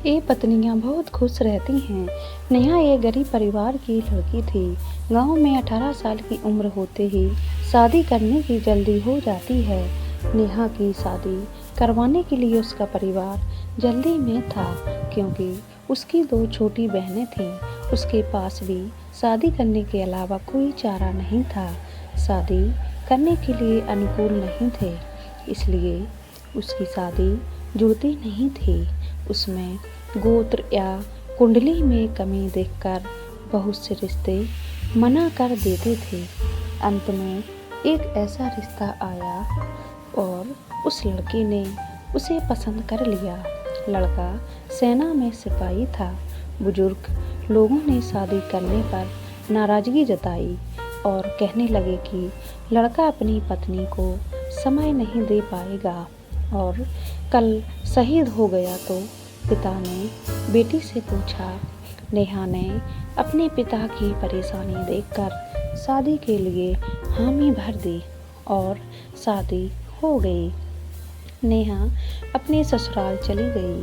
ये पत्नियां बहुत खुश रहती हैं। नेहा एक गरीब परिवार की लड़की थी। गांव में 18 साल की उम्र होते ही शादी करने की जल्दी हो जाती है। नेहा की शादी करवाने के लिए उसका परिवार जल्दी में था, क्योंकि उसकी 2 छोटी बहनें थीं। उसके पास भी शादी करने के अलावा कोई चारा नहीं था। शादी करने के लिए अनुकूल नहीं थे, इसलिए उसकी शादी जुड़ती नहीं थी। उसमें गोत्र या कुंडली में कमी देखकर बहुत से रिश्ते मना कर देते थे। अंत में एक ऐसा रिश्ता आया और उस लड़की ने उसे पसंद कर लिया। लड़का सेना में सिपाही था। बुजुर्ग लोगों ने शादी करने पर नाराजगी जताई और कहने लगे कि लड़का अपनी पत्नी को समय नहीं दे पाएगा और कल शहीद हो गया तो। पिता ने बेटी से पूछा। नेहा ने अपने पिता की परेशानी देखकर शादी के लिए हामी भर दी और शादी हो गई। नेहा अपने ससुराल चली गई।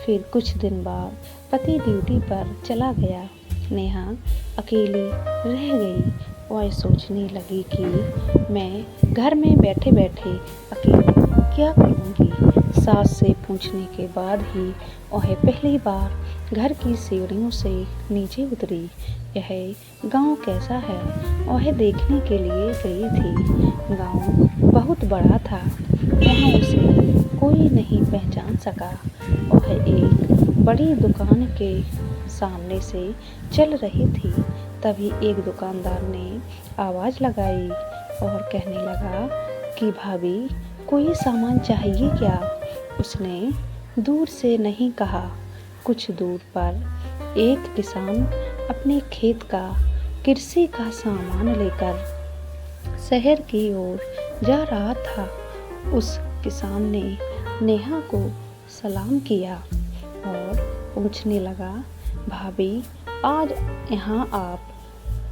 फिर कुछ दिन बाद पति ड्यूटी पर चला गया। नेहा अकेली रह गई। वह सोचने लगी कि मैं घर में बैठे बैठे अकेले क्या करूँगी। सास से पूछने के बाद ही वह पहली बार घर की सीढ़ियों से नीचे उतरी। यह गांव कैसा है वह देखने के लिए गई थी। गांव बहुत बड़ा था। यहाँ उसे कोई नहीं पहचान सका। वह एक बड़ी दुकान के सामने से चल रही थी। तभी एक दुकानदार ने आवाज़ लगाई और कहने लगा कि भाभी, कोई सामान चाहिए क्या? उसने दूर से नहीं कहा। कुछ दूर पर एक किसान अपने खेत का कृषि का सामान लेकर शहर की ओर जा रहा था। उस किसान ने नेहा को सलाम किया और पूछने लगा, भाभी, आज यहाँ आप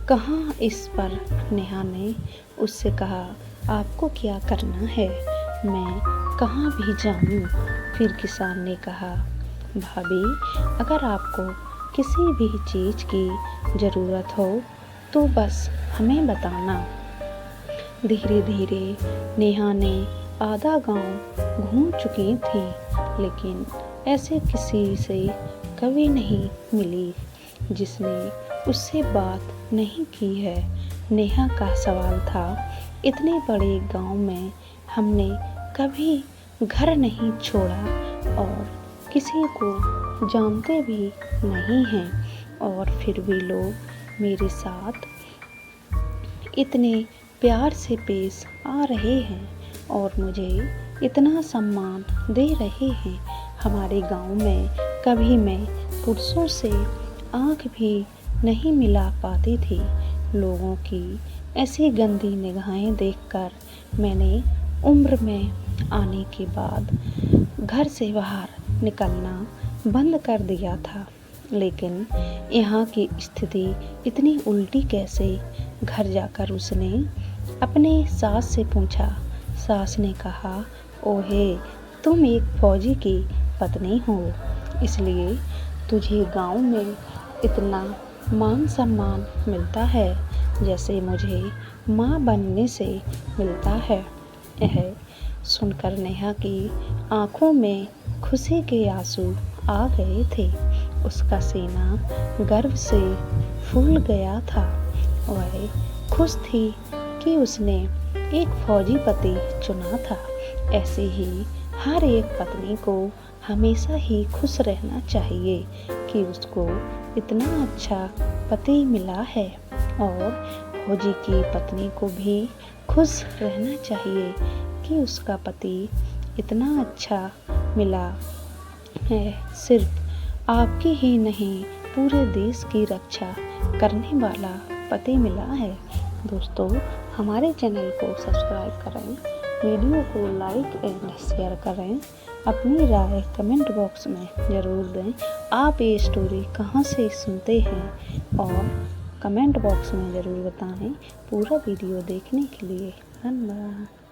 कहाँ? इस पर नेहा ने उससे कहा, आपको क्या करना है, मैं कहाँ भी जाऊँ। फिर किसान ने कहा, भाभी, अगर आपको किसी भी चीज़ की ज़रूरत हो तो बस हमें बताना। धीरे धीरे नेहा ने आधा गांव घूम चुकी थी, लेकिन ऐसे किसी से कभी नहीं मिली जिसने उससे बात नहीं की है। नेहा का सवाल था, इतने बड़े गांव में हमने कभी घर नहीं छोड़ा और किसी को जानते भी नहीं हैं, और फिर भी लोग मेरे साथ इतने प्यार से पेश आ रहे हैं और मुझे इतना सम्मान दे रहे हैं। हमारे गांव में कभी मैं पुरुषों से आँख भी नहीं मिला पाती थी। लोगों की ऐसी गंदी निगाहें देखकर मैंने उम्र में आने के बाद घर से बाहर निकलना बंद कर दिया था। लेकिन यहाँ की स्थिति इतनी उल्टी कैसे? घर जाकर उसने अपने सास से पूछा। सास ने कहा, ओहे, तुम एक फौजी की पत्नी हो, इसलिए तुझे गांव में इतना मान सम्मान मिलता है जैसे मुझे माँ बनने से मिलता है। यह सुनकर नेहा की आंखों में खुशी के आंसू आ गए थे। उसका सीना गर्व से फूल गया था। वह खुश थी कि उसने एक फौजी पति चुना था। ऐसे ही हर एक पत्नी को हमेशा ही खुश रहना चाहिए कि उसको इतना अच्छा पति मिला है, और फौजी की पत्नी को भी खुश रहना चाहिए कि उसका पति इतना अच्छा मिला है। सिर्फ आपकी ही नहीं, पूरे देश की रक्षा करने वाला पति मिला है। दोस्तों, हमारे चैनल को सब्सक्राइब करें, वीडियो को लाइक एंड शेयर करें, अपनी राय कमेंट बॉक्स में ज़रूर दें। आप ये स्टोरी कहाँ से सुनते हैं और कमेंट बॉक्स में ज़रूर बताएं। पूरा वीडियो देखने के लिए धन्यवाद।